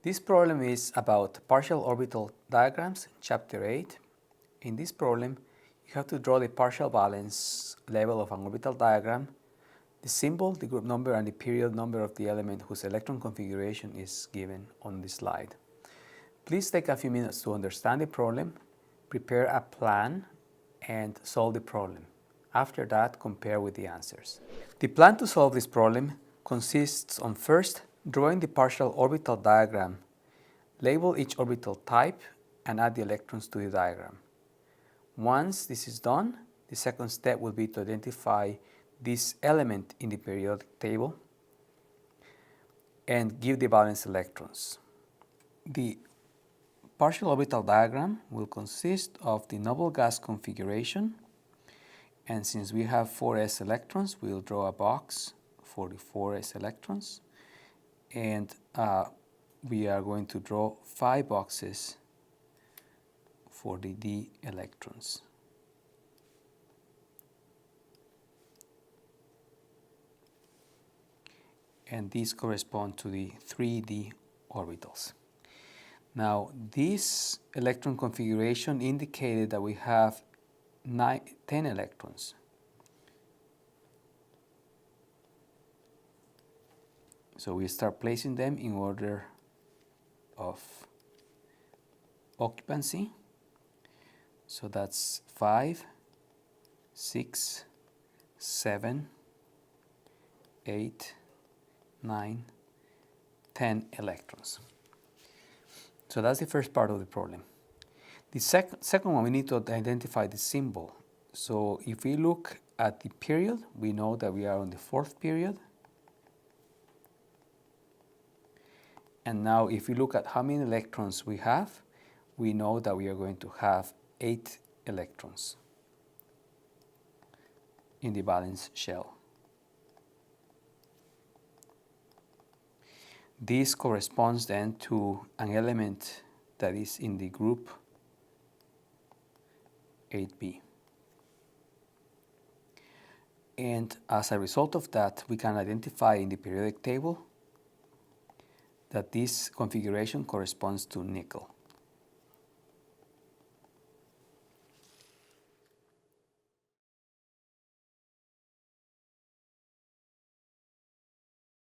This problem is about partial orbital diagrams, chapter 8. In this problem, you have to draw the partial valence level of an orbital diagram, the symbol, the group number, and the period number of the element whose electron configuration is given on the slide. Please take a few minutes to understand the problem, prepare a plan, and solve the problem. After that, compare with the answers. The plan to solve this problem consists on first drawing the partial orbital diagram, label each orbital type, and add the electrons to the diagram. Once this is done, the second step will be to identify this element in the periodic table and give the valence electrons. The partial orbital diagram will consist of the noble gas configuration, and since we have 4s electrons, we'll draw a box for the 4s electrons, and we are going to draw 5 boxes for the d electrons. And these correspond to the 3d orbitals. Now, this electron configuration indicated that we have 10 electrons. So we start placing them in order of occupancy. So that's 5, 6, 7, 8, 9, 10 electrons. So that's the first part of the problem. The second one, we need to identify the symbol. So if we look at the period, we know that we are on the 4th period. And now if we look at how many electrons we have, we know that we are going to have 8 electrons in the valence shell. This corresponds then to an element that is in the group 8b. And as a result of that, we can identify in the periodic table that this configuration corresponds to nickel.